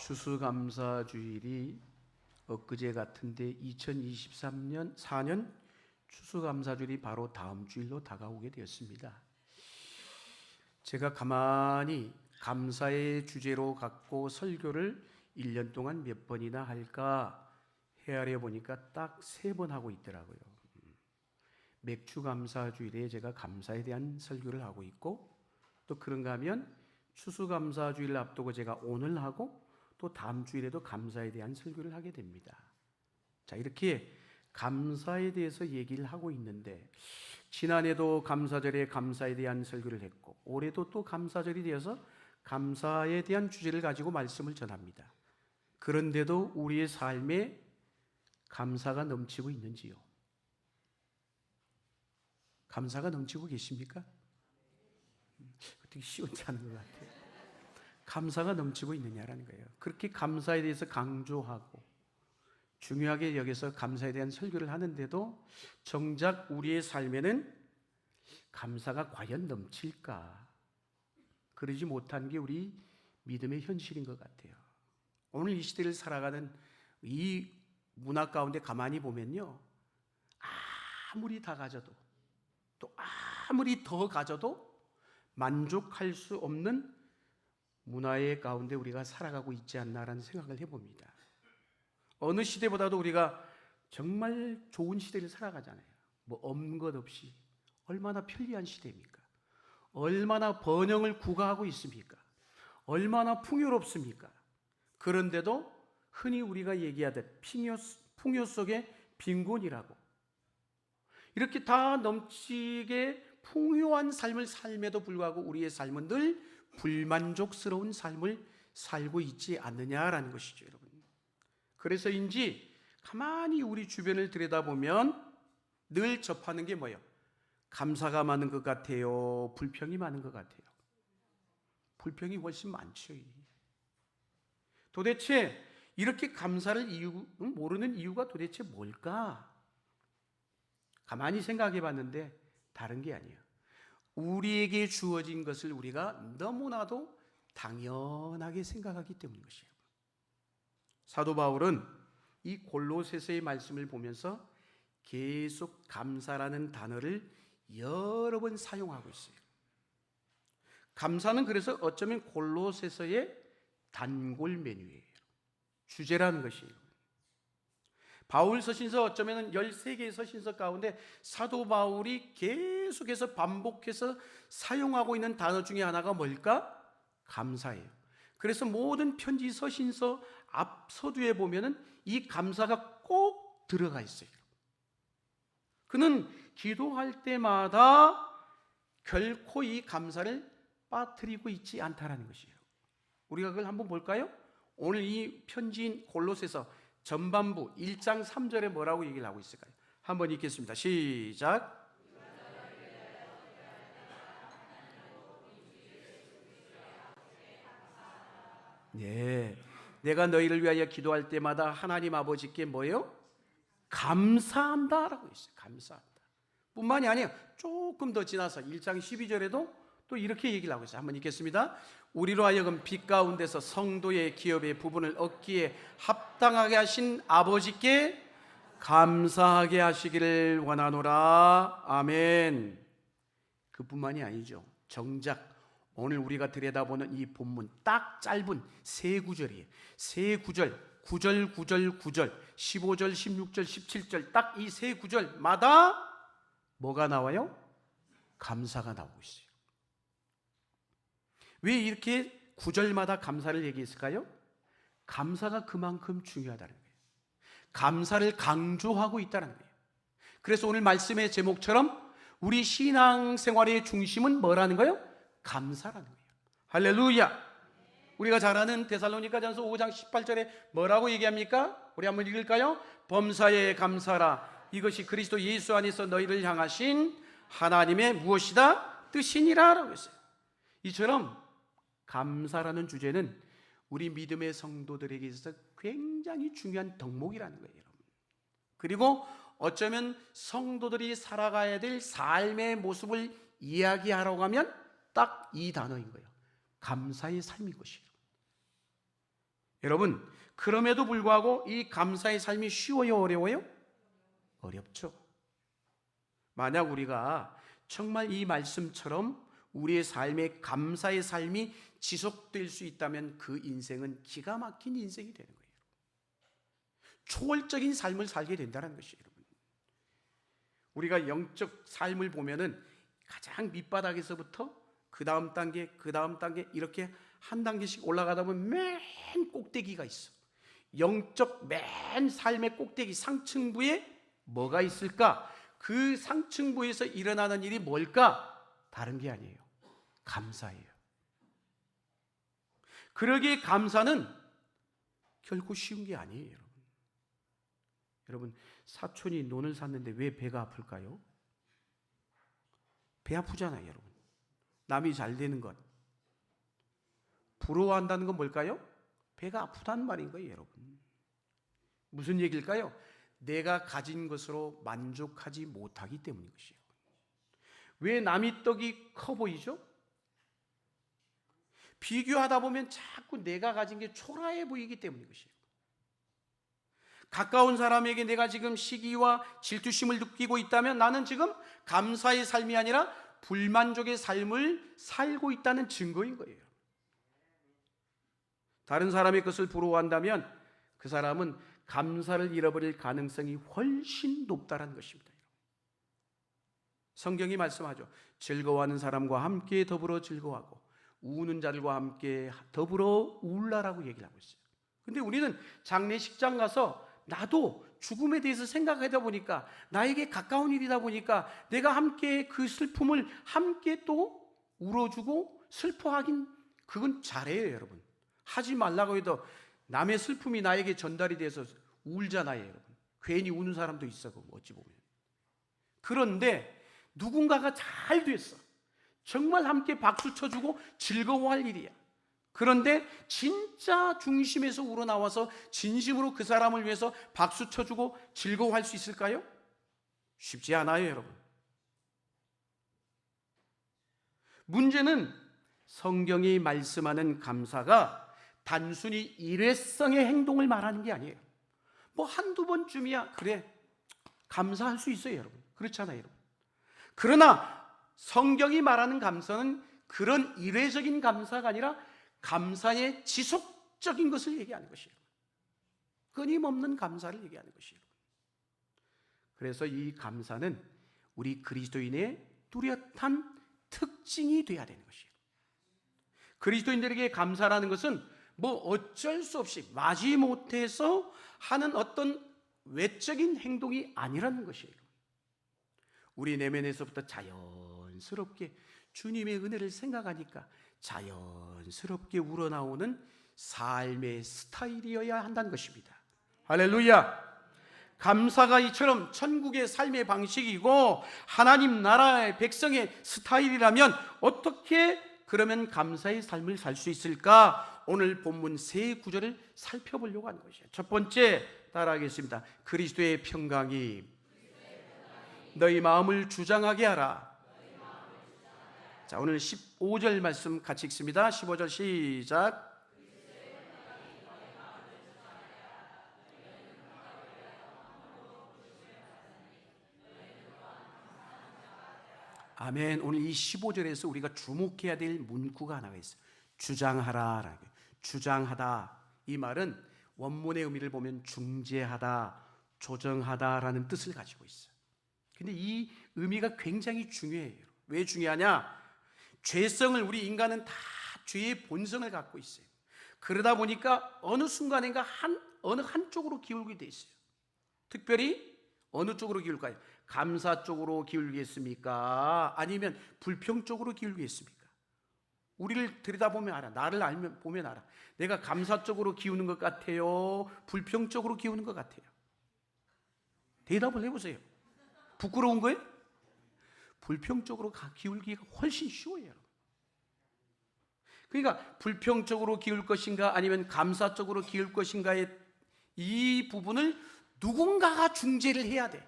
추수감사주일이 엊그제 같은데 2023년 4년 추수감사주일이 바로 다음 주일로 다가오게 되었습니다. 제가 가만히 감사의 주제로 갖고 설교를 1년 동안 몇 번이나 할까 헤아려 보니까 딱 3번 하고 있더라고요. 맥추감사주일에 제가 감사에 대한 설교를 하고 있고, 또 그런가 하면 추수감사주일을 앞두고 제가 오늘 하고 또 다음 주일에도 감사에 대한 설교를 하게 됩니다. 자, 이렇게 감사에 대해서 얘기를 하고 있는데, 지난해도 감사절에 감사에 대한 설교를 했고, 올해도 또 감사절이 되어서 감사에 대한 주제를 가지고 말씀을 전합니다. 그런데도 우리의 삶에 감사가 넘치고 있는지요? 감사가 넘치고 계십니까? 어떻게 시원치 않은 것 같아요. 감사가 넘치고 있느냐라는 거예요. 그렇게 감사에 대해서 강조하고 중요하게 여기서 감사에 대한 설교를 하는데도 정작 우리의 삶에는 감사가 과연 넘칠까? 그러지 못한 게 우리 믿음의 현실인 것 같아요. 오늘 이 시대를 살아가는 이 문화 가운데 가만히 보면요, 아무리 다 가져도 또 아무리 더 가져도 만족할 수 없는 문화의 가운데 우리가 살아가고 있지 않나라는 생각을 해봅니다. 어느 시대보다도 우리가 정말 좋은 시대를 살아가잖아요. 뭐 없는 것 없이 얼마나 편리한 시대입니까? 얼마나 번영을 구가하고 있습니까? 얼마나 풍요롭습니까? 그런데도 흔히 우리가 얘기하듯 풍요 속의 빈곤이라고, 이렇게 다 넘치게 풍요한 삶을 삶에도 불구하고 우리의 삶은 늘 불만족스러운 삶을 살고 있지 않느냐라는 것이죠, 여러분. 그래서인지 가만히 우리 주변을 들여다보면 늘 접하는 게 뭐예요? 감사가 많은 것 같아요? 불평이 많은 것 같아요? 불평이 훨씬 많죠. 도대체 이렇게 감사를 모르는 이유가 도대체 뭘까? 가만히 생각해 봤는데 다른 게 아니에요. 우리에게 주어진 것을 우리가 너무나도 당연하게 생각하기 때문인 것이에요. 사도 바울은 이 골로새서의 말씀을 보면서 계속 감사라는 단어를 여러 번 사용하고 있어요. 감사는 그래서 어쩌면 골로새서의 단골 메뉴예요. 주제라는 것이에요. 바울 서신서 어쩌면 13개의 서신서 가운데 사도 바울이 계속해서 반복해서 사용하고 있는 단어 중에 하나가 뭘까? 감사예요. 그래서 모든 편지 서신서 앞 서두에 보면은 이 감사가 꼭 들어가 있어요. 그는 기도할 때마다 결코 이 감사를 빠뜨리고 있지 않다라는 것이에요. 우리가 그걸 한번 볼까요? 오늘 이 편지인 골로새서 전반부 1장 3절에 뭐라고 얘기를 하고 있을까요? 한번 읽겠습니다. 시작. 네, 내가 너희를 위하여 기도할 때마다 하나님 아버지께 뭐예요? 감사한다라고 있어요. 감사한다. 뿐만이 아니에요. 조금 더 지나서 1장 12절에도 또 이렇게 얘기를 하고 있어요. 한번 읽겠습니다. 우리로 하여금 빛 가운데서 성도의 기업의 부분을 얻기에 합당하게 하신 아버지께 감사하게 하시기를 원하노라. 아멘. 그뿐만이 아니죠. 정작 오늘 우리가 들여다보는 이 본문 딱 짧은 3구절이에요. 3구절, 9절, 9절, 9절, 15절, 16절, 17절, 딱 이 3구절마다 뭐가 나와요? 감사가 나오고 있어요. 왜 이렇게 구절마다 감사를 얘기했을까요? 감사가 그만큼 중요하다는 거예요. 감사를 강조하고 있다는 거예요. 그래서 오늘 말씀의 제목처럼 우리 신앙생활의 중심은 뭐라는 거예요? 감사라는 거예요. 할렐루야. 우리가 잘 아는 데살로니가전서 5장 18절에 뭐라고 얘기합니까? 우리 한번 읽을까요? 범사에 감사라. 이것이 그리스도 예수 안에서 너희를 향하신 하나님의 무엇이다? 뜻이니라 라고 했어요. 이처럼 감사라는 주제는 우리 믿음의 성도들에게 있어서 굉장히 중요한 덕목이라는 거예요, 여러분. 그리고 어쩌면 성도들이 살아가야 될 삶의 모습을 이야기하라고 하면 딱 이 단어인 거예요. 감사의 삶인 것이에요. 여러분, 그럼에도 불구하고 이 감사의 삶이 쉬워요, 어려워요? 어렵죠. 만약 우리가 정말 이 말씀처럼 우리의 삶에 감사의 삶이 지속될 수 있다면 그 인생은 기가 막힌 인생이 되는 거예요. 초월적인 삶을 살게 된다는 것이에요, 여러분. 우리가 영적 삶을 보면은 가장 밑바닥에서부터 그 다음 단계, 그 다음 단계 이렇게 한 단계씩 올라가다 보면 맨 꼭대기가 있어. 영적 맨 삶의 꼭대기 상층부에 뭐가 있을까? 그 상층부에서 일어나는 일이 뭘까? 다른 게 아니에요. 감사예요. 그러기에 감사는 결코 쉬운 게 아니에요, 여러분. 여러분, 사촌이 논을 샀는데 왜 배가 아플까요? 배 아프잖아요, 여러분. 남이 잘 되는 것. 부러워한다는 건 뭘까요? 배가 아프다는 말인 거예요, 여러분. 무슨 얘기일까요? 내가 가진 것으로 만족하지 못하기 때문인 것이에요. 왜 남의 떡이 커 보이죠? 비교하다 보면 자꾸 내가 가진 게 초라해 보이기 때문인 것이에요. 가까운 사람에게 내가 지금 시기와 질투심을 느끼고 있다면 나는 지금 감사의 삶이 아니라 불만족의 삶을 살고 있다는 증거인 거예요. 다른 사람의 것을 부러워한다면 그 사람은 감사를 잃어버릴 가능성이 훨씬 높다는 것입니다. 성경이 말씀하죠. 즐거워하는 사람과 함께 더불어 즐거워하고 우는 자들과 함께 더불어 울라라고 얘기를 하고 있어요. 근데 우리는 장례식장 가서 나도 죽음에 대해서 생각하다 보니까 나에게 가까운 일이다 보니까 내가 함께 그 슬픔을 함께 또 울어주고 슬퍼하긴 그건 잘해요, 여러분. 하지 말라고 해도 남의 슬픔이 나에게 전달이 돼서 울잖아요, 여러분. 괜히 우는 사람도 있어, 어찌 보면. 그런데 누군가가 잘 됐어. 정말 함께 박수 쳐주고 즐거워할 일이야. 그런데 진짜 중심에서 우러나와서 진심으로 그 사람을 위해서 박수 쳐주고 즐거워할 수 있을까요? 쉽지 않아요, 여러분. 문제는 성경이 말씀하는 감사가 단순히 일회성의 행동을 말하는 게 아니에요. 뭐 한두 번쯤이야 그래 감사할 수 있어요, 여러분. 그렇잖아요, 여러분. 그러나 성경이 말하는 감사는 그런 일회적인 감사가 아니라 감사의 지속적인 것을 얘기하는 것이에요. 끊임없는 감사를 얘기하는 것이에요. 그래서 이 감사는 우리 그리스도인의 뚜렷한 특징이 되어야 되는 것이에요. 그리스도인들에게 감사라는 것은 뭐 어쩔 수 없이 마지못해서 하는 어떤 외적인 행동이 아니라는 것이에요. 우리 내면에서부터 자연스럽게 주님의 은혜를 생각하니까 자연스럽게 우러나오는 삶의 스타일이어야 한다는 것입니다. 할렐루야! 감사가 이처럼 천국의 삶의 방식이고 하나님 나라의 백성의 스타일이라면 어떻게 그러면 감사의 삶을 살 수 있을까? 오늘 본문 세 구절을 살펴보려고 하는 것이에요. 첫 번째 따라하겠습니다. 그리스도의 평강이 너희 마음을 주장하게 하라. 자, 오늘 15절 말씀 같이 읽습니다. 15절 시작. 아멘. 오늘 이 15절에서 우리가 주목해야 될 문구가 하나가 있어요. 주장하라. 주장하다. 이 말은 원문의 의미를 보면 중재하다, 조정하다라는 뜻을 가지고 있어요. 근데 이 의미가 굉장히 중요해요. 왜 중요하냐? 죄성을 우리 인간은 다 죄의 본성을 갖고 있어요. 그러다 보니까 어느 순간인가 어느 한쪽으로 기울게 돼 있어요. 특별히 어느 쪽으로 기울까요? 감사 쪽으로 기울겠습니까? 아니면 불평 쪽으로 기울겠습니까? 우리를 들여다보면 알아. 나를 보면 알아. 내가 감사 쪽으로 기우는 것 같아요? 불평 쪽으로 기우는 것 같아요? 대답을 해보세요. 부끄러운 거예요? 불평 쪽으로 기울기가 훨씬 쉬워요, 여러분. 그러니까 불평 쪽으로 기울 것인가 아니면 감사 쪽으로 기울 것인가의 이 부분을 누군가가 중재를 해야 돼.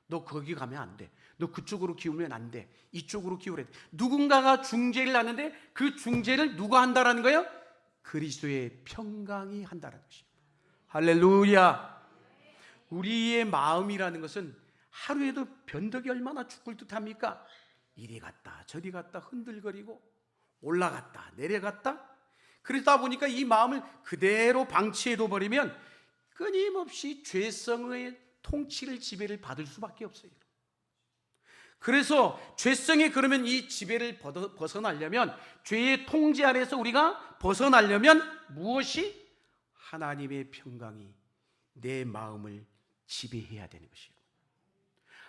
너 거기 가면 안 돼. 너 그쪽으로 기우면 안 돼. 이쪽으로 기울여야 돼. 누군가가 중재를 하는데 그 중재를 누가 한다라는 거예요? 그리스도의 평강이 한다는 것입니다. 할렐루야. 우리의 마음이라는 것은 하루에도 변덕이 얼마나 죽을 듯합니까? 이리 갔다 저리 갔다 흔들거리고 올라갔다 내려갔다. 그러다 보니까 이 마음을 그대로 방치해둬 버리면 끊임없이 죄성의 통치를 지배를 받을 수밖에 없어요. 그래서 죄성이 그러면 이 지배를 벗어나려면, 죄의 통제 아래서 우리가 벗어나려면 무엇이? 하나님의 평강이 내 마음을 지배해야 되는 것이에요.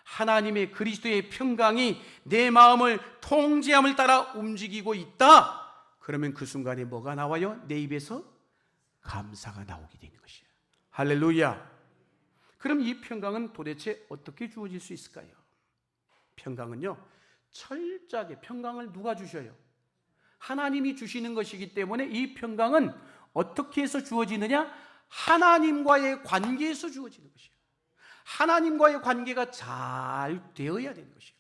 하나님의 그리스도의 평강이 내 마음을 통제함을 따라 움직이고 있다. 그러면 그 순간에 뭐가 나와요? 내 입에서 감사가 나오게 되는 것이에요. 할렐루야. 그럼 이 평강은 도대체 어떻게 주어질 수 있을까요? 평강은요, 철저하게 평강을 누가 주셔요? 하나님이 주시는 것이기 때문에 이 평강은 어떻게 해서 주어지느냐? 하나님과의 관계에서 주어지는 것이에요. 하나님과의 관계가 잘 되어야 되는 것이에요.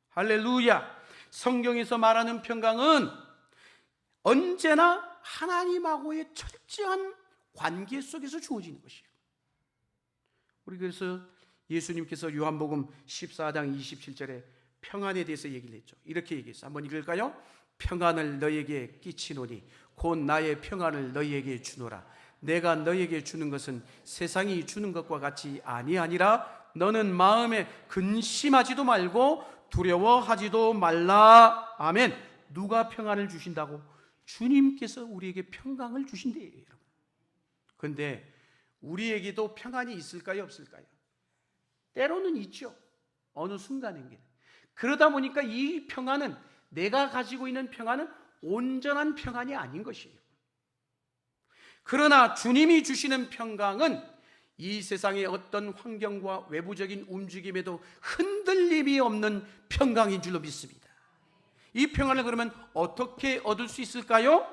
할렐루야. 성경에서 말하는 평강은 언제나 하나님하고의 철저한 관계 속에서 주어지는 것이에요. 우리 그래서 예수님께서 요한복음 14장 27절에 평안에 대해서 얘기를 했죠. 이렇게 얘기했어요. 한번 읽을까요? 평안을 너희에게 끼치노니 곧 나의 평안을 너희에게 주노라. 내가 너희에게 주는 것은 세상이 주는 것과 같이 아니하니라. 너는 마음에 근심하지도 말고 두려워하지도 말라. 아멘. 누가 평안을 주신다고? 주님께서 우리에게 평강을 주신대요, 여러분. 그런데 우리에게도 평안이 있을까요, 없을까요? 때로는 있죠. 어느 순간에는. 그러다 보니까 이 평안은, 내가 가지고 있는 평안은 온전한 평안이 아닌 것이에요. 그러나 주님이 주시는 평강은 이 세상의 어떤 환경과 외부적인 움직임에도 흔들림이 없는 평강인 줄로 믿습니다. 이 평안을 그러면 어떻게 얻을 수 있을까요?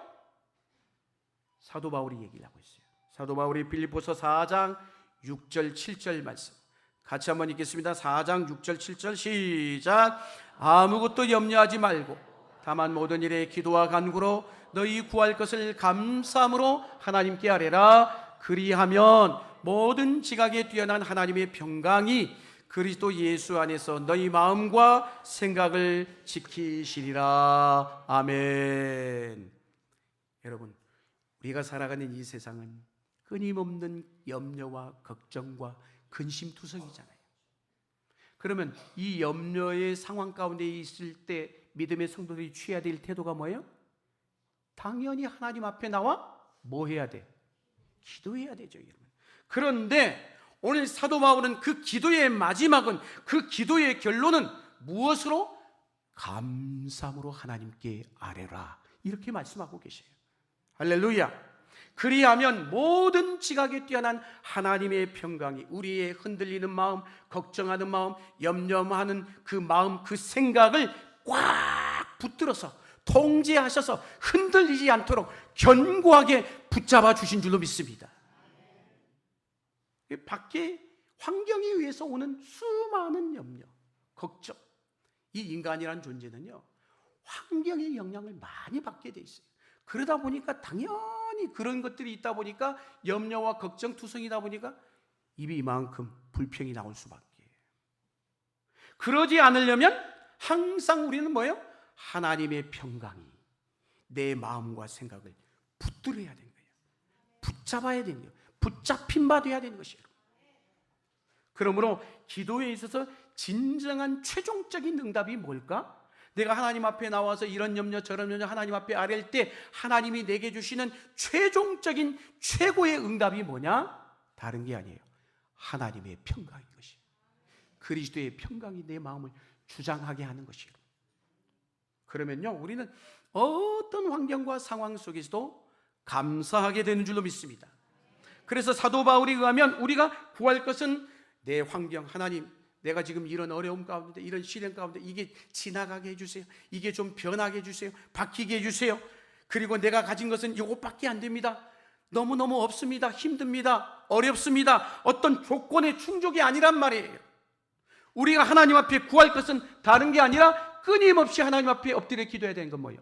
사도 바울이 얘기를 하고 있어요. 사도 바울이 빌립보서 4장 6절 7절 말씀 같이 한번 읽겠습니다. 4장 6절 7절 시작. 아무것도 염려하지 말고 다만 모든 일에 기도와 간구로 너희 구할 것을 감사함으로 하나님께 아뢰라. 그리하면 모든 지각에 뛰어난 하나님의 평강이 그리스도 예수 안에서 너희 마음과 생각을 지키시리라. 아멘. 여러분, 우리가 살아가는 이 세상은 끊임없는 염려와 걱정과 근심투성이잖아요. 그러면 이 염려의 상황 가운데 있을 때 믿음의 성도들이 취해야 될 태도가 뭐예요? 당연히 하나님 앞에 나와 뭐 해야 돼? 기도해야 되죠, 여러분. 그런데 오늘 사도 바울은 그 기도의 마지막은, 그 기도의 결론은 무엇으로? 감사함으로 하나님께 아뢰라. 이렇게 말씀하고 계세요. 할렐루야. 그리하면 모든 지각에 뛰어난 하나님의 평강이 우리의 흔들리는 마음, 걱정하는 마음, 염려하는 그 마음, 그 생각을 꽉 붙들어서 통제하셔서 흔들리지 않도록 견고하게 붙잡아 주신 줄로 믿습니다. 밖에 환경에 의해서 오는 수많은 염려, 걱정, 이 인간이란 존재는요, 환경의 영향을 많이 받게 돼 있어요. 그러다 보니까 당연히 그런 것들이 있다 보니까 염려와 걱정 투성이다 보니까 입이 이만큼 불평이 나올 수밖에. 그러지 않으려면 항상 우리는 뭐예요? 하나님의 평강이 내 마음과 생각을 붙들어야 되는 거예요. 붙잡아야 되는 거예요. 붙잡힌 바 돼야 되는 것이에요. 그러므로 기도에 있어서 진정한 최종적인 응답이 뭘까? 내가 하나님 앞에 나와서 이런 염려 저런 염려 하나님 앞에 아뢰일 때 하나님이 내게 주시는 최종적인 최고의 응답이 뭐냐? 다른 게 아니에요. 하나님의 평강인 것이에요. 그리스도의 평강이 내 마음을 주장하게 하는 것이에요. 그러면요, 우리는 어떤 환경과 상황 속에서도 감사하게 되는 줄로 믿습니다. 그래서 사도 바울에 의하면 우리가 구할 것은 내 환경, 하나님, 내가 지금 이런 어려움 가운데, 이런 시련 가운데 이게 지나가게 해주세요. 이게 좀 변하게 해주세요. 바뀌게 해주세요. 그리고 내가 가진 것은 이것밖에 안 됩니다. 너무너무 없습니다. 힘듭니다. 어렵습니다. 어떤 조건의 충족이 아니란 말이에요. 우리가 하나님 앞에 구할 것은 다른 게 아니라 끊임없이 하나님 앞에 엎드려 기도해야 되는 건 뭐예요?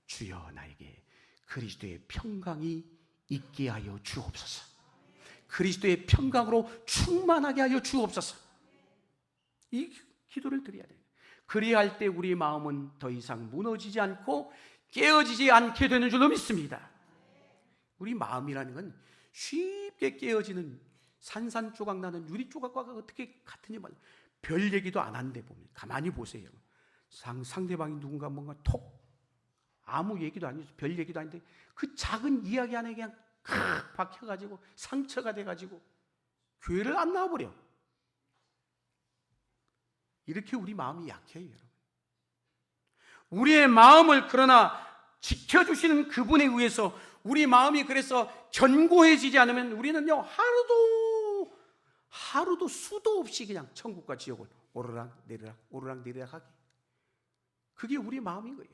주여 나에게 그리스도의 평강이 있게 하여 주옵소서. 그리스도의 평강으로 충만하게 하여 주옵소서. 이 기도를 드려야 돼요. 그리할 때 우리의 마음은 더 이상 무너지지 않고 깨어지지 않게 되는 줄로 믿습니다. 우리 마음이라는 건 쉽게 깨어지는 산산조각 나는 유리조각과 어떻게 같으냐 말이에요. 별 얘기도 안 하는데 보면 가만히 보세요. 상대방이 누군가 뭔가 톡 아무 얘기도 아니죠. 별 얘기도 아닌데 그 작은 이야기 안에 그냥 칵 박혀가지고 상처가 돼가지고 교회를 안 나와버려. 이렇게 우리 마음이 약해요, 여러분. 우리의 마음을 그러나 지켜주시는 그분에 의해서 우리 마음이 그래서 견고해지지 않으면 우리는요 하루도 수도 없이 그냥 천국과 지옥을 오르락 내리락 하기. 그게 우리 마음인 거예요.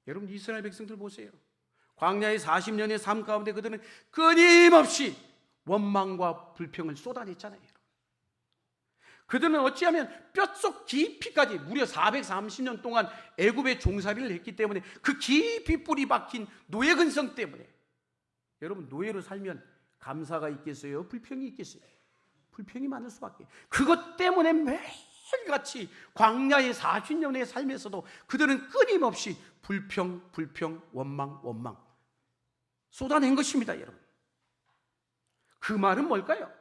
여러분 이스라엘 백성들 보세요. 광야의 40년의 삶 가운데 그들은 끊임없이 원망과 불평을 쏟아냈잖아요. 그들은 어찌하면 뼛속 깊이까지 무려 430년 동안 애굽의 종살이를 했기 때문에 그 깊이 뿌리 박힌 노예 근성 때문에 여러분 노예로 살면 감사가 있겠어요? 불평이 있겠어요? 불평이 많을 수밖에. 그것 때문에 매일같이 광야의 40년의 삶에서도 그들은 끊임없이 불평, 원망 쏟아낸 것입니다, 여러분. 그 말은 뭘까요?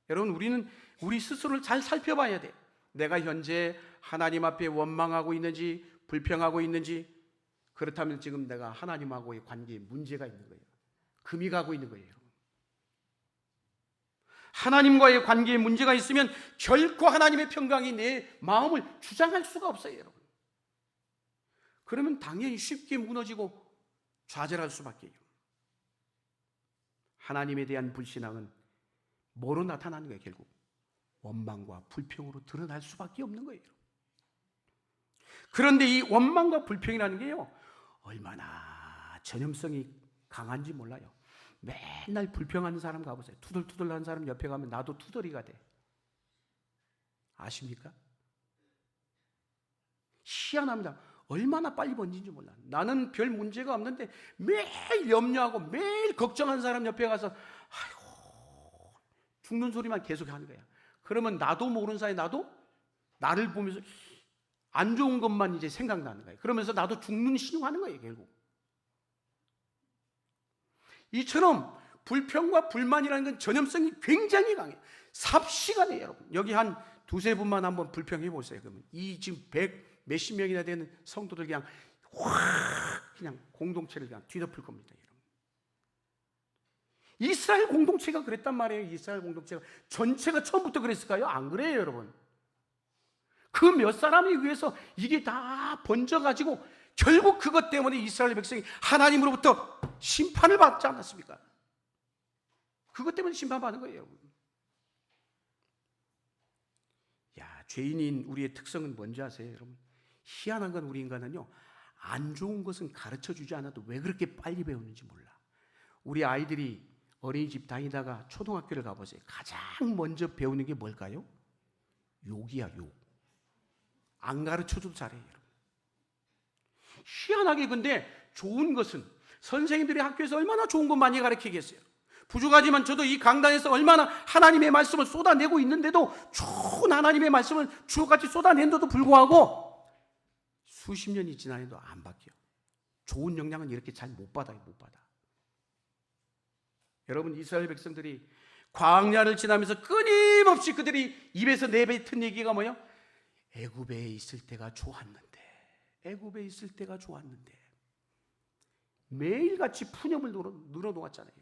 여러분 우리는 우리 스스로를 잘 살펴봐야 돼. 내가 현재 하나님 앞에 원망하고 있는지 불평하고 있는지, 그렇다면 지금 내가 하나님하고의 관계에 문제가 있는 거예요. 금이 가고 있는 거예요. 하나님과의 관계에 문제가 있으면 결코 하나님의 평강이 내 마음을 주장할 수가 없어요, 여러분. 그러면 당연히 쉽게 무너지고 좌절할 수밖에요. 하나님에 대한 불신앙은 뭐로 나타나는 거예요? 결국 원망과 불평으로 드러날 수밖에 없는 거예요. 그런데 이 원망과 불평이라는 게요 얼마나 전염성이 강한지 몰라요. 맨날 불평하는 사람 가보세요. 투덜투덜하는 사람 옆에 가면 나도 투덜이가 돼. 아십니까? 희한합니다. 얼마나 빨리 번진지 몰라. 나는 별 문제가 없는데 매일 염려하고 매일 걱정하는 사람 옆에 가서 아이고 죽는 소리만 계속 하는 거야. 그러면 나도 모르는 사이에 나도 나를 보면서 안 좋은 것만 이제 생각나는 거예요. 그러면서 나도 죽는 신용하는 거예요, 결국. 이처럼 불평과 불만이라는 건 전염성이 굉장히 강해요. 삽시간에 여러분 여기 한 두세 분만 한번 불평해 보세요. 그러면 이 지금 100 몇십 명이나 되는 성도들 그냥 확 그냥 공동체를 그냥 뒤덮을 겁니다, 여러분. 이스라엘 공동체가 그랬단 말이에요. 이스라엘 공동체가 전체가 처음부터 그랬을까요? 안 그래요, 여러분. 그 몇 사람에 의해서 이게 다 번져가지고 결국 그것 때문에 이스라엘 백성이 하나님으로부터 심판을 받지 않았습니까? 그것 때문에 심판받는 거예요, 여러분. 야, 죄인인 우리의 특성은 뭔지 아세요, 여러분? 희한한 건 우리 인간은요 안 좋은 것은 가르쳐주지 않아도 왜 그렇게 빨리 배우는지 몰라. 우리 아이들이 어린이집 다니다가 초등학교를 가보세요. 가장 먼저 배우는 게 뭘까요? 욕이야, 욕. 안 가르쳐줘도 잘해요, 여러분. 희한하게 근데 좋은 것은 선생님들이 학교에서 얼마나 좋은 것 많이 가르치겠어요. 부족하지만 저도 이 강단에서 얼마나 하나님의 말씀을 쏟아내고 있는데도 좋은 하나님의 말씀을 주옥같이 쏟아낸데도 불구하고 수십 년이 지나도 안 바뀌어. 좋은 영향은 이렇게 잘 못 받아요, 못 받아. 여러분 이스라엘 백성들이 광야를 지나면서 끊임없이 그들이 입에서 내뱉은 얘기가 뭐예요? 애굽에 있을 때가 좋았는데, 애굽에 있을 때가 좋았는데. 매일같이 푸념을 늘어놓았잖아요.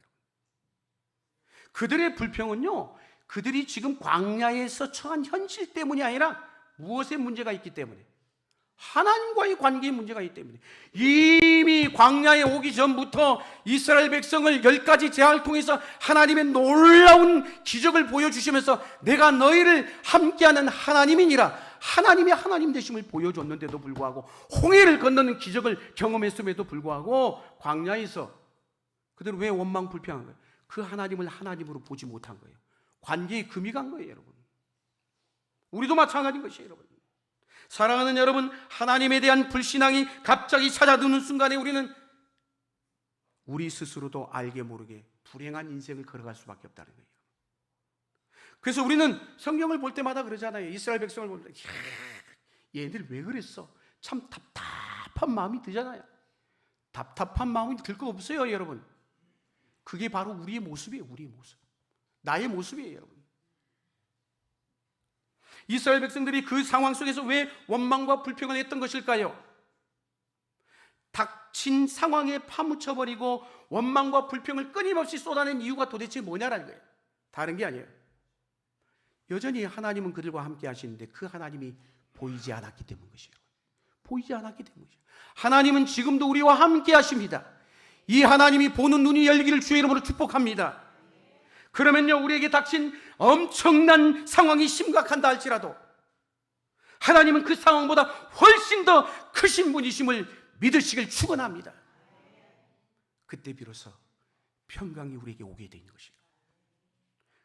그들의 불평은요 그들이 지금 광야에서 처한 현실 때문이 아니라 무엇에 문제가 있기 때문에, 하나님과의 관계에 문제가 있기 때문에. 이미 광야에 오기 전부터 이스라엘 백성을 10가지 재앙을 통해서 하나님의 놀라운 기적을 보여주시면서 내가 너희를 함께하는 하나님이니라 하나님의 하나님 되심을 보여줬는데도 불구하고, 홍해를 건너는 기적을 경험했음에도 불구하고 광야에서 그들은 왜 원망 불평한 거예요? 그 하나님을 하나님으로 보지 못한 거예요. 관계에 금이 간 거예요, 여러분. 우리도 마찬가지인 것이에요, 여러분. 사랑하는 여러분, 하나님에 대한 불신앙이 갑자기 찾아드는 순간에 우리는 우리 스스로도 알게 모르게 불행한 인생을 걸어갈 수밖에 없다는 거예요. 그래서 우리는 성경을 볼 때마다 그러잖아요. 이스라엘 백성을 볼 때, 얘들 왜 그랬어? 참 답답한 마음이 들잖아요. 답답한 마음이 들 거 없어요, 여러분. 그게 바로 우리의 모습이에요. 우리의 모습, 나의 모습이에요, 여러분. 이스라엘 백성들이 그 상황 속에서 왜 원망과 불평을 했던 것일까요? 닥친 상황에 파묻혀버리고 원망과 불평을 끊임없이 쏟아낸 이유가 도대체 뭐냐라는 거예요. 다른 게 아니에요. 여전히 하나님은 그들과 함께 하시는데 그 하나님이 보이지 않았기 때문인 것이에요. 보이지 않았기 때문이죠. 하나님은 지금도 우리와 함께 하십니다. 이 하나님이 보는 눈이 열리기를 주의 이름으로 축복합니다. 그러면요, 우리에게 닥친 엄청난 상황이 심각한다 할지라도 하나님은 그 상황보다 훨씬 더 크신 분이심을 믿으시길 축원합니다. 그때 비로소 평강이 우리에게 오게 되는 것이에요.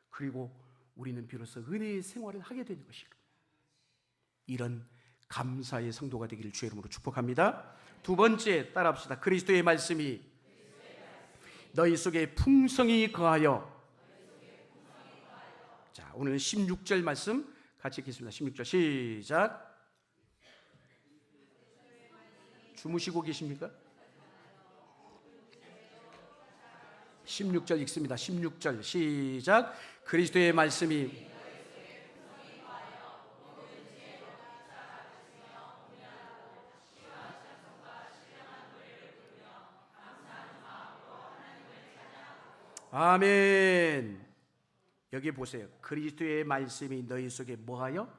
그리고 우리는 비로소 은혜의 생활을 하게 되는 것이에요. 이런 감사의 성도가 되기를 주의 이름으로 축복합니다. 두 번째, 따라합시다. 그리스도의 말씀이 너희 속에 풍성히 거하여. 자, 오늘은 16절 말씀 같이 읽겠습니다. 16절 시작. 주무시고 계십니까? 16절 읽습니다. 16절 시작. 그리스도의 말씀이 아멘. 여기 보세요. 그리스도의 말씀이 너희 속에 뭐하여?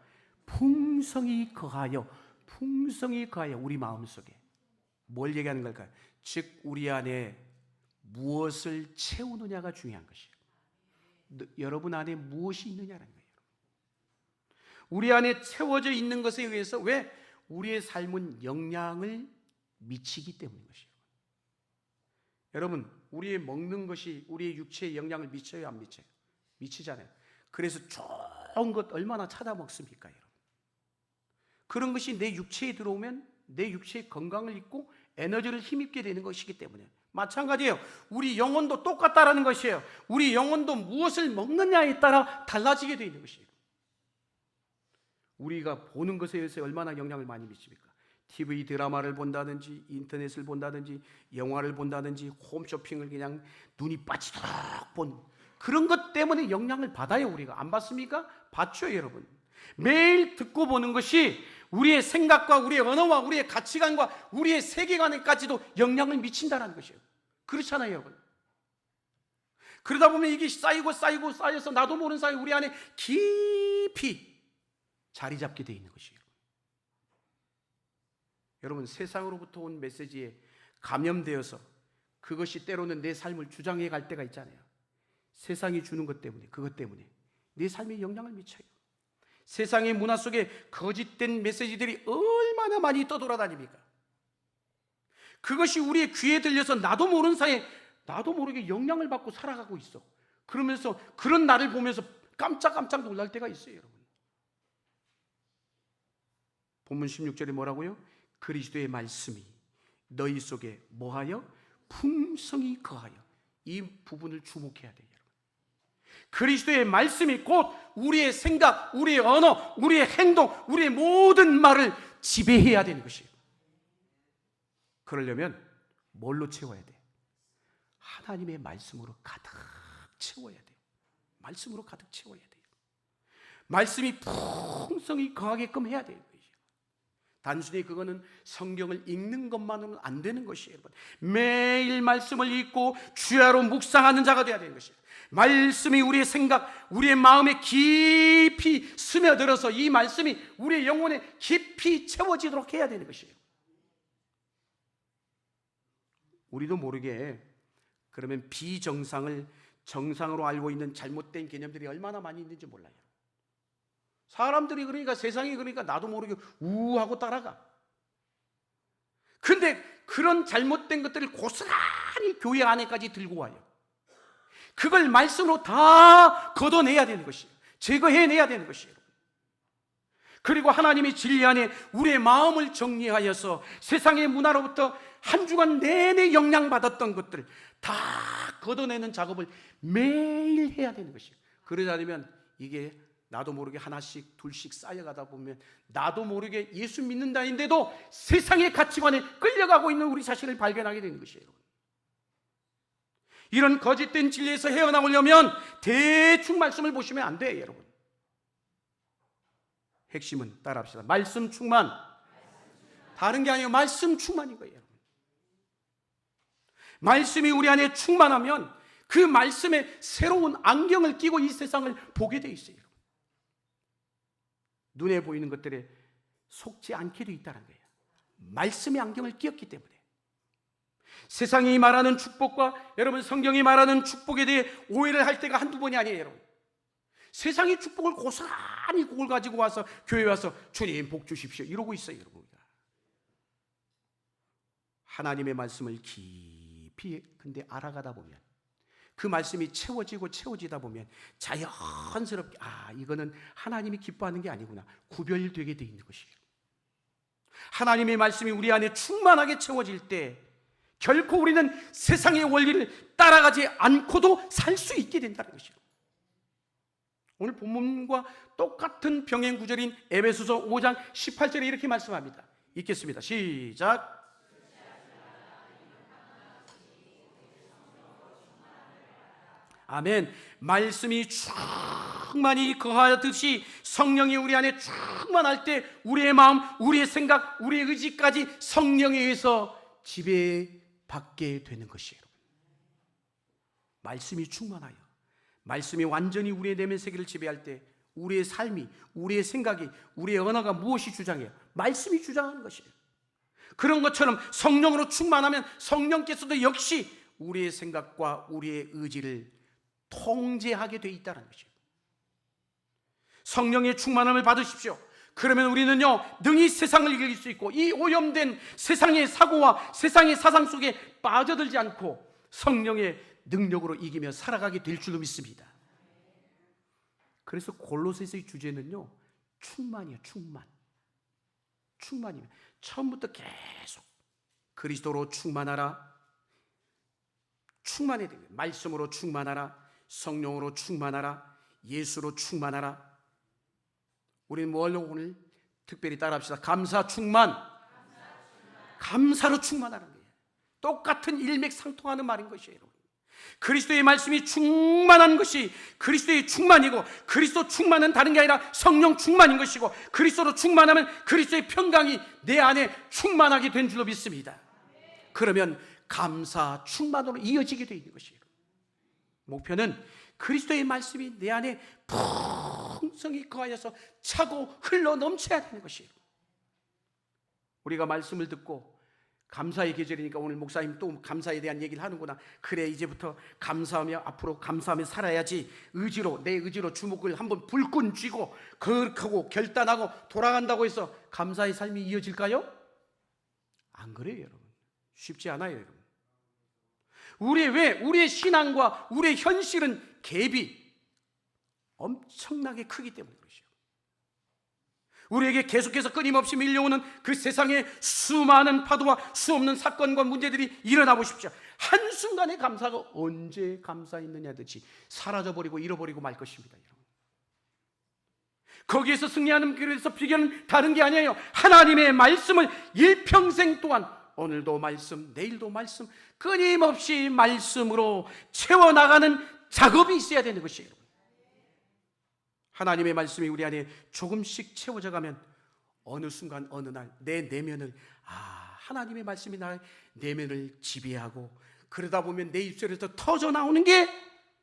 풍성히 거하여. 풍성히 거하여. 우리 마음속에 뭘 얘기하는 걸까요? 즉 우리 안에 무엇을 채우느냐가 중요한 것이에요. 여러분 안에 무엇이 있느냐는 거예요. 우리 안에 채워져 있는 것에 의해서 왜? 우리의 삶은 영향을 미치기 때문인 것이에요. 여러분, 우리의 먹는 것이 우리의 육체에 영향을 미쳐요, 안 미쳐요? 미치잖아요. 그래서 좋은 것 얼마나 찾아 먹습니까, 여러분? 그런 것이 내 육체에 들어오면 내 육체의 건강을 잇고 에너지를 힘입게 되는 것이기 때문에 마찬가지예요. 우리 영혼도 똑같다라는 것이에요. 우리 영혼도 무엇을 먹느냐에 따라 달라지게 되어 있는 것이에요. 우리가 보는 것에 의해서 얼마나 영향을 많이 미칩니까? TV 드라마를 본다든지 인터넷을 본다든지 영화를 본다든지 홈쇼핑을 그냥 눈이 빠지도록 본 그런 것 때문에 영향을 받아요. 우리가 안 받습니까? 받죠, 여러분. 매일 듣고 보는 것이 우리의 생각과 우리의 언어와 우리의 가치관과 우리의 세계관에까지도 영향을 미친다는 것이에요. 그렇잖아요, 여러분. 그러다 보면 이게 쌓여서 나도 모르는 사이에 우리 안에 깊이 자리 잡게 되어 있는 것이에요. 여러분, 세상으로부터 온 메시지에 감염되어서 그것이 때로는 내 삶을 주장해 갈 때가 있잖아요. 세상이 주는 것 때문에, 그것 때문에 내 삶에 영향을 미쳐요. 세상의 문화 속에 거짓된 메시지들이 얼마나 많이 떠돌아다닙니까? 그것이 우리의 귀에 들려서 나도 모르는 사이에 나도 모르게 영향을 받고 살아가고 있어. 그러면서 그런 나를 보면서 깜짝깜짝 놀랄 때가 있어요, 여러분. 본문 16절에 뭐라고요? 그리스도의 말씀이 너희 속에 뭐하여? 풍성히 거하여. 이 부분을 주목해야 돼요, 여러분. 그리스도의 말씀이 곧 우리의 생각, 우리의 언어, 우리의 행동, 우리의 모든 말을 지배해야 되는 것이에요. 그러려면 뭘로 채워야 돼? 하나님의 말씀으로 가득 채워야 돼요. 말씀으로 가득 채워야 돼요. 말씀이 풍성히 거하게끔 해야 돼요. 단순히 그거는 성경을 읽는 것만으로는 안 되는 것이에요, 여러분. 매일 말씀을 읽고 주야로 묵상하는 자가 되어야 되는 것이에요. 말씀이 우리의 생각, 우리의 마음에 깊이 스며들어서 이 말씀이 우리의 영혼에 깊이 채워지도록 해야 되는 것이에요. 우리도 모르게 그러면 비정상을 정상으로 알고 있는 잘못된 개념들이 얼마나 많이 있는지 몰라요. 사람들이 그러니까 세상이 그러니까 나도 모르게 우하고 따라가. 근데 그런 잘못된 것들을 고스란히 교회 안에까지 들고 와요. 그걸 말씀으로 다 걷어내야 되는 것이에요. 제거해내야 되는 것이에요. 그리고 하나님의 진리 안에 우리의 마음을 정리하여서 세상의 문화로부터 한 주간 내내 영향받았던 것들 다 걷어내는 작업을 매일 해야 되는 것이에요. 그러지 않으면 이게 나도 모르게 하나씩 둘씩 쌓여가다 보면 나도 모르게 예수 믿는다인데도 세상의 가치관에 끌려가고 있는 우리 자신을 발견하게 되는 것이에요. 이런 거짓된 진리에서 헤어나오려면 대충 말씀을 보시면 안 돼요, 여러분. 핵심은 따라합시다. 말씀 충만. 다른 게 아니에요. 말씀 충만인 거예요, 여러분. 말씀이 우리 안에 충만하면 그 말씀에 새로운 안경을 끼고 이 세상을 보게 돼 있어요. 눈에 보이는 것들에 속지 않게 돼 있다는 거예요. 말씀의 안경을 끼었기 때문에. 세상이 말하는 축복과 여러분 성경이 말하는 축복에 대해 오해를 할 때가 한두 번이 아니에요, 여러분. 세상의 축복을 고스란히 그걸 가지고 와서 교회에 와서 주님 복 주십시오 이러고 있어요, 여러분. 하나님의 말씀을 깊이 근데 알아가다 보면 그 말씀이 채워지다 보면 자연스럽게 이거는 하나님이 기뻐하는 게 아니구나 구별되게 돼 있는 것이에요. 하나님의 말씀이 우리 안에 충만하게 채워질 때 결코 우리는 세상의 원리를 따라가지 않고도 살 수 있게 된다는 것이에요. 오늘 본문과 똑같은 병행 구절인 에베소서 5장 18절에 이렇게 말씀합니다. 읽겠습니다. 시작. 아멘. 말씀이 충만히 거하듯이 성령이 우리 안에 충만할 때 우리의 마음, 우리의 생각, 우리의 의지까지 성령에 의해서 지배받게 되는 것이에요. 말씀이 충만하여 말씀이 완전히 우리의 내면 세계를 지배할 때 우리의 삶이, 우리의 생각이, 우리의 언어가 무엇이 주장해요? 말씀이 주장하는 것이에요. 그런 것처럼 성령으로 충만하면 성령께서도 역시 우리의 생각과 우리의 의지를 통제하게 돼 있다는 것이에요. 성령의 충만함을 받으십시오. 그러면 우리는요 능히 세상을 이길 수 있고 이 오염된 세상의 사고와 세상의 사상 속에 빠져들지 않고 성령의 능력으로 이기며 살아가게 될 줄로 믿습니다. 그래서 골로새서의 주제는요 충만이에요. 충만이에요. 처음부터 계속 그리스도로 충만하라, 충만해야 됩니다. 말씀으로 충만하라, 성령으로 충만하라, 예수로 충만하라. 우리는 뭘로 오늘 특별히 따라합시다. 감사 충만. 감사로 충만하는 거예요. 똑같은 일맥상통하는 말인 것이에요, 여러분. 그리스도의 말씀이 충만한 것이 그리스도의 충만이고 그리스도 충만은 다른 게 아니라 성령 충만인 것이고 그리스도로 충만하면 그리스도의 평강이 내 안에 충만하게 된 줄로 믿습니다. 그러면 감사 충만으로 이어지게 되어 있는 것이에요. 목표는 그리스도의 말씀이 내 안에 풍성히 거하여서 차고 흘러 넘쳐야 되는 것이에요. 우리가 말씀을 듣고 감사의 계절이니까 오늘 목사님 또 감사에 대한 얘기를 하는구나. 그래 이제부터 감사하며 앞으로 감사하며 살아야지. 내 의지로 주먹을 한번 불끈 쥐고 거룩하고 결단하고 돌아간다고 해서 감사의 삶이 이어질까요? 안 그래요, 여러분. 쉽지 않아요, 여러분. 우리의 신앙과 우리의 현실은 갭이 엄청나게 크기 때문에 그렇죠. 우리에게 계속해서 끊임없이 밀려오는 그 세상의 수많은 파도와 수없는 사건과 문제들이 일어나 보십시오. 한순간의 감사가 언제 감사했느냐 듯이 사라져버리고 잃어버리고 말 것입니다, 여러분. 거기에서 승리하는 길에서 비결은 다른 게 아니에요. 하나님의 말씀을 일평생 동안 오늘도 말씀, 내일도 말씀, 끊임없이 말씀으로 채워나가는 작업이 있어야 되는 것이에요. 하나님의 말씀이 우리 안에 조금씩 채워져 가면 어느 순간 어느 날 내 내면을 하나님의 말씀이 나의 내면을 지배하고 그러다 보면 내 입술에서 터져 나오는 게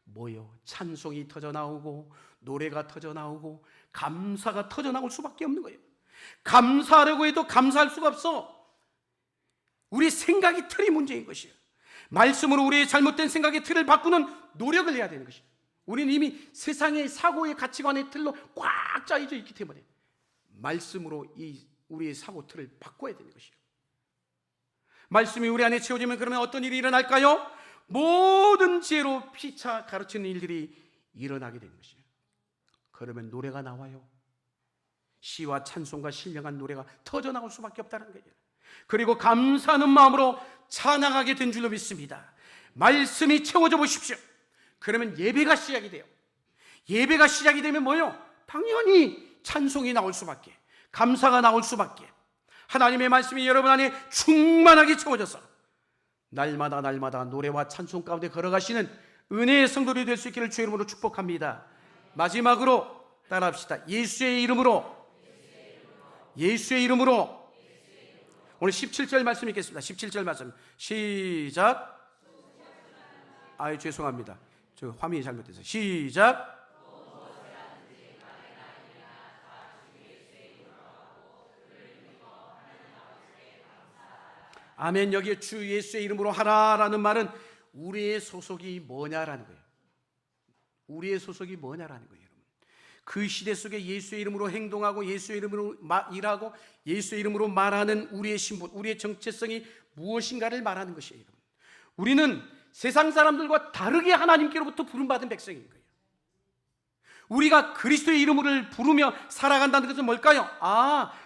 뭐요? 찬송이 터져 나오고 노래가 터져 나오고 감사가 터져 나올 수밖에 없는 거예요. 감사하려고 해도 감사할 수가 없어. 우리 생각이 틀이 문제인 것이에요. 말씀으로 우리의 잘못된 생각의 틀을 바꾸는 노력을 해야 되는 것이에요. 우리는 이미 세상의 사고의 가치관의 틀로 꽉 짜여져 있기 때문에 말씀으로 우리의 사고 틀을 바꿔야 되는 것이에요. 말씀이 우리 안에 채워지면 그러면 어떤 일이 일어날까요? 모든 지혜로 피차 가르치는 일들이 일어나게 되는 것이에요. 그러면 노래가 나와요. 시와 찬송과 신령한 노래가 터져나올 수밖에 없다는 거예요. 그리고 감사하는 마음으로 찬양하게 된 줄로 믿습니다. 말씀이 채워져 보십시오. 그러면 예배가 시작이 돼요. 예배가 시작이 되면 뭐요? 당연히 찬송이 나올 수밖에, 감사가 나올 수밖에. 하나님의 말씀이 여러분 안에 충만하게 채워져서 날마다 노래와 찬송 가운데 걸어가시는 은혜의 성도들이 될 수 있기를 주의 이름으로 축복합니다. 마지막으로 따라합시다. 예수의 이름으로. 예수의 이름으로. 오늘 17절 말씀 읽겠습니다. 17절 말씀 시작. 죄송합니다. 저 화면이 잘못됐어요. 시작. 아멘. 여기에 주 예수의 이름으로 하라라는 말은 우리의 소속이 뭐냐라는 거예요. 우리의 소속이 뭐냐라는 거예요. 여러분, 그 시대 속에 예수의 이름으로 행동하고 예수의 이름으로 일하고 예수의 이름으로 말하는 우리의 신분, 우리의 정체성이 무엇인가를 말하는 것이에요. 여러분, 우리는 세상 사람들과 다르게 하나님께로부터 부름받은 백성인 거예요. 우리가 그리스도의 이름을 부르며 살아간다는 것은 뭘까요?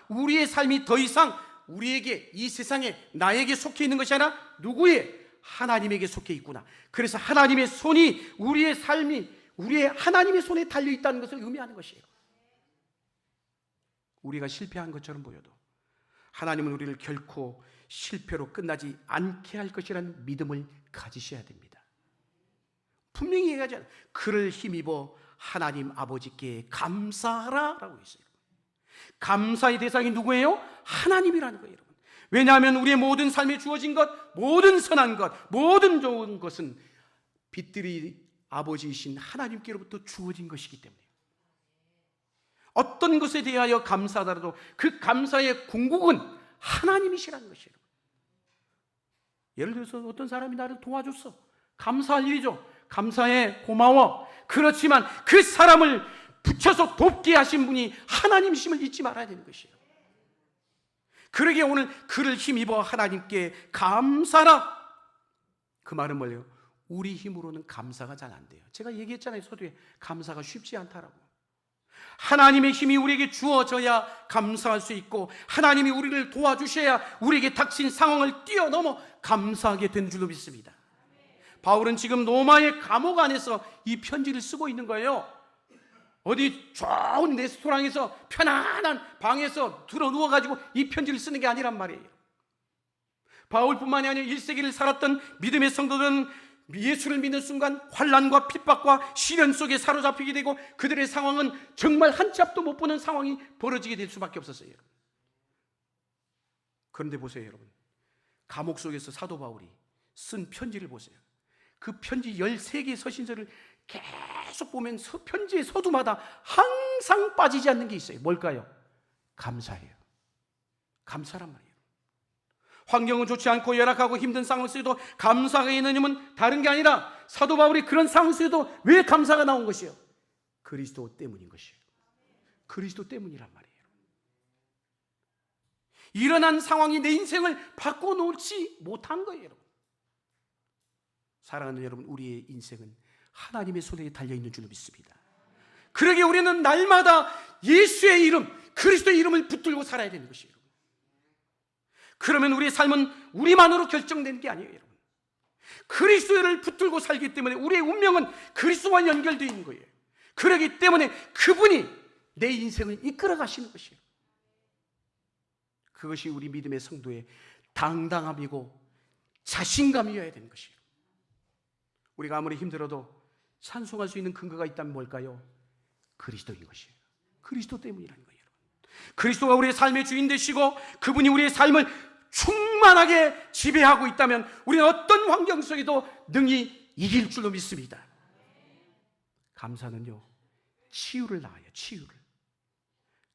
우리의 삶이 더 이상 우리에게, 이 세상에 나에게 속해 있는 것이 아니라 누구의? 하나님에게 속해 있구나. 그래서 하나님의 손이, 우리의 삶이 우리의 하나님의 손에 달려 있다는 것을 의미하는 것이에요. 우리가 실패한 것처럼 보여도 하나님은 우리를 결코 실패로 끝나지 않게 할 것이라는 믿음을 가지셔야 됩니다. 분명히 얘기하잖아요. 그를 힘입어 하나님 아버지께 감사하라 라고 했어요. 감사의 대상이 누구예요? 하나님이라는 거예요. 여러분, 왜냐하면 우리의 모든 삶에 주어진 것, 모든 선한 것, 모든 좋은 것은 빛들이 아버지이신 하나님께로부터 주어진 것이기 때문에 어떤 것에 대하여 감사하더라도 그 감사의 궁극은 하나님이시라는 것이에요. 예를 들어서 어떤 사람이 나를 도와줬어. 감사할 일이죠. 감사해, 고마워. 그렇지만 그 사람을 붙여서 돕게 하신 분이 하나님이심을 잊지 말아야 되는 것이에요. 그러기에 오늘 그를 힘입어 하나님께 감사라. 그 말은 뭐예요? 우리 힘으로는 감사가 잘 안 돼요. 제가 얘기했잖아요. 서두에 감사가 쉽지 않다라고. 하나님의 힘이 우리에게 주어져야 감사할 수 있고, 하나님이 우리를 도와주셔야 우리에게 닥친 상황을 뛰어넘어 감사하게 된 줄로 믿습니다. 바울은 지금 로마의 감옥 안에서 이 편지를 쓰고 있는 거예요. 어디 좋은 레스토랑에서 편안한 방에서 들어 누워가지고 이 편지를 쓰는 게 아니란 말이에요. 바울뿐만이 아니라 1세기를 살았던 믿음의 성도들은 예수를 믿는 순간 환난과 핍박과 시련 속에 사로잡히게 되고 그들의 상황은 정말 한 치 앞도 못 보는 상황이 벌어지게 될 수밖에 없었어요. 그런데 보세요, 여러분. 감옥 속에서 사도 바울이 쓴 편지를 보세요. 그 편지 13개의 서신서를 계속 보면 편지의 서두마다 항상 빠지지 않는 게 있어요. 뭘까요? 감사예요. 감사란 말이에요. 환경은 좋지 않고 열악하고 힘든 상황 속에도 감사가 있는 힘은 다른 게 아니라 사도 바울이 그런 상황 속에도 왜 감사가 나온 것이요? 그리스도 때문인 것이에요. 그리스도 때문이란 말이에요. 일어난 상황이 내 인생을 바꿔놓지 못한 거예요. 여러분. 사랑하는 여러분, 우리의 인생은 하나님의 손에 달려있는 줄로 믿습니다. 그러기에 우리는 날마다 예수의 이름, 그리스도의 이름을 붙들고 살아야 되는 것이에요. 그러면 우리의 삶은 우리만으로 결정되는 게 아니에요. 여러분. 그리스도를 붙들고 살기 때문에 우리의 운명은 그리스도와 연결되어 있는 거예요. 그렇기 때문에 그분이 내 인생을 이끌어 가시는 것이에요. 그것이 우리 믿음의 성도의 당당함이고 자신감이어야 되는 것이에요. 우리가 아무리 힘들어도 찬송할 수 있는 근거가 있다면 뭘까요? 그리스도인 것이에요. 그리스도 때문이라는 거예요. 그리스도가 우리의 삶의 주인 되시고 그분이 우리의 삶을 충만하게 지배하고 있다면 우리는 어떤 환경 속에도 능히 이길 줄로 믿습니다. 감사는요, 치유를 낳아요. 치유를.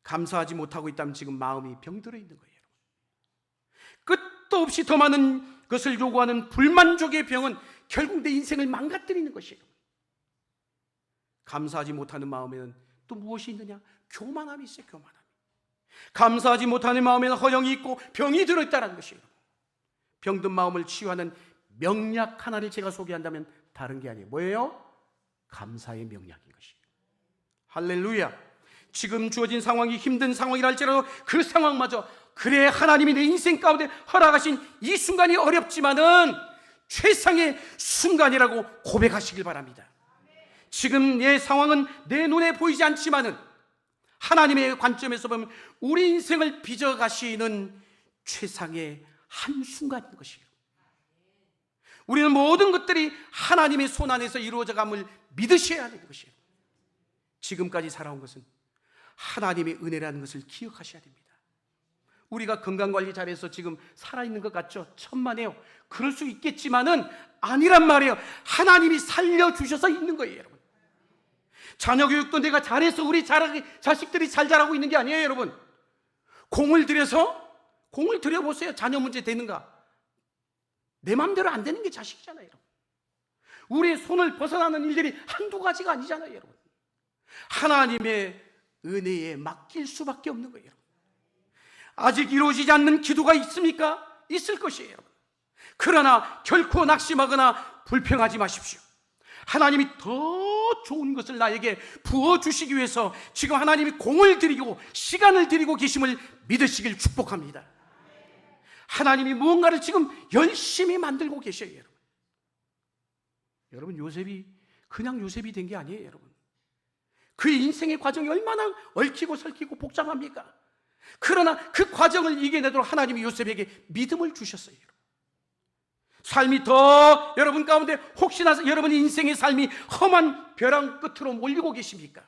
감사하지 못하고 있다면 지금 마음이 병들어 있는 거예요. 끝도 없이 더 많은 것을 요구하는 불만족의 병은 결국 내 인생을 망가뜨리는 것이에요. 감사하지 못하는 마음에는 또 무엇이 있느냐? 교만함이 있어요. 교만함. 감사하지 못하는 마음에는 허영이 있고 병이 들어있다는 것이에요. 병든 마음을 치유하는 명약 하나를 제가 소개한다면 다른 게 아니에요. 뭐예요? 감사의 명약인 것이에요. 할렐루야. 지금 주어진 상황이 힘든 상황이라 할지라도 그 상황마저 그래 하나님이 내 인생 가운데 허락하신 이 순간이 어렵지만은 최상의 순간이라고 고백하시길 바랍니다. 지금 내 상황은 내 눈에 보이지 않지만은 하나님의 관점에서 보면 우리 인생을 빚어가시는 최상의 한순간인 것이에요. 우리는 모든 것들이 하나님의 손 안에서 이루어져감을 믿으셔야 하는 것이에요. 지금까지 살아온 것은 하나님의 은혜라는 것을 기억하셔야 됩니다. 우리가 건강관리 잘해서 지금 살아있는 것 같죠? 천만에요. 그럴 수 있겠지만은 아니란 말이에요. 하나님이 살려주셔서 있는 거예요, 여러분. 자녀 교육도 내가 잘해서 우리 자식들이 잘 자라고 있는 게 아니에요, 여러분. 공을 들여보세요. 자녀 문제 되는가? 내 마음대로 안 되는 게 자식이잖아요, 여러분. 우리의 손을 벗어나는 일들이 한두 가지가 아니잖아요, 여러분. 하나님의 은혜에 맡길 수밖에 없는 거예요, 여러분. 아직 이루어지지 않는 기도가 있습니까? 있을 것이에요, 여러분. 그러나 결코 낙심하거나 불평하지 마십시오. 하나님이 더 좋은 것을 나에게 부어주시기 위해서 지금 하나님이 공을 들이고 시간을 들이고 계심을 믿으시길 축복합니다. 하나님이 무언가를 지금 열심히 만들고 계셔요, 여러분. 여러분, 요셉이 그냥 요셉이 된 게 아니에요, 여러분. 그의 인생의 과정이 얼마나 얽히고 설키고 복잡합니까? 그러나 그 과정을 이겨내도록 하나님이 요셉에게 믿음을 주셨어요, 여러분. 삶이 더 여러분 가운데 혹시나 여러분의 인생의 삶이 험한 벼랑 끝으로 몰리고 계십니까?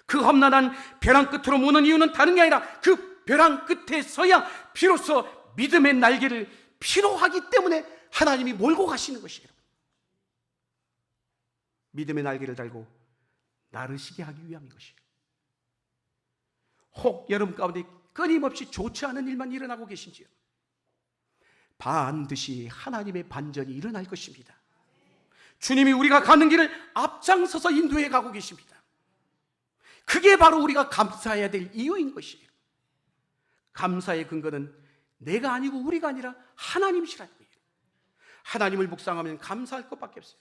그 험난한 벼랑 끝으로 모는 이유는 다른 게 아니라 그 벼랑 끝에 서야 비로소 믿음의 날개를 필요하기 때문에 하나님이 몰고 가시는 것이에요. 믿음의 날개를 달고 나르시게 하기 위함인 것이에요. 혹 여러분 가운데 끊임없이 좋지 않은 일만 일어나고 계신지요? 반드시 하나님의 반전이 일어날 것입니다. 주님이 우리가 가는 길을 앞장서서 인도해 가고 계십니다. 그게 바로 우리가 감사해야 될 이유인 것이에요. 감사의 근거는 내가 아니고 우리가 아니라 하나님이시라는 거예요. 하나님을 묵상하면 감사할 것밖에 없어요.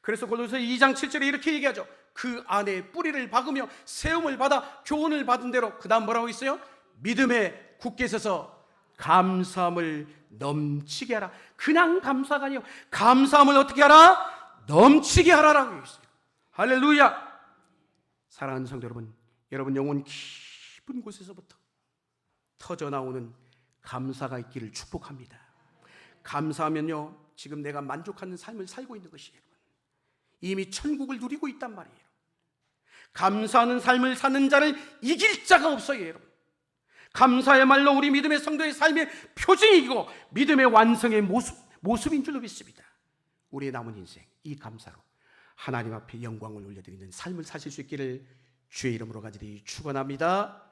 그래서 골로새 2장 7절에 이렇게 얘기하죠. 그 안에 뿌리를 박으며 세움을 받아 교훈을 받은 대로, 그 다음 뭐라고 있어요? 믿음에 굳게 서서 감사함을 넘치게 하라. 그냥 감사가 아니요, 감사함을 어떻게 하라? 넘치게 하라라고 있어요. 할렐루야. 사랑하는 성도 여러분, 여러분 영혼 깊은 곳에서부터 터져나오는 감사가 있기를 축복합니다. 감사하면요, 지금 내가 만족하는 삶을 살고 있는 것이에요. 이미 천국을 누리고 있단 말이에요. 감사하는 삶을 사는 자를 이길 자가 없어요, 여러분. 감사야말로 우리 믿음의 성도의 삶의 표징이고 믿음의 완성의 모습인 줄로 믿습니다. 우리의 남은 인생, 이 감사로 하나님 앞에 영광을 올려드리는 삶을 사실 수 있기를 주의 이름으로 간절히 축원합니다.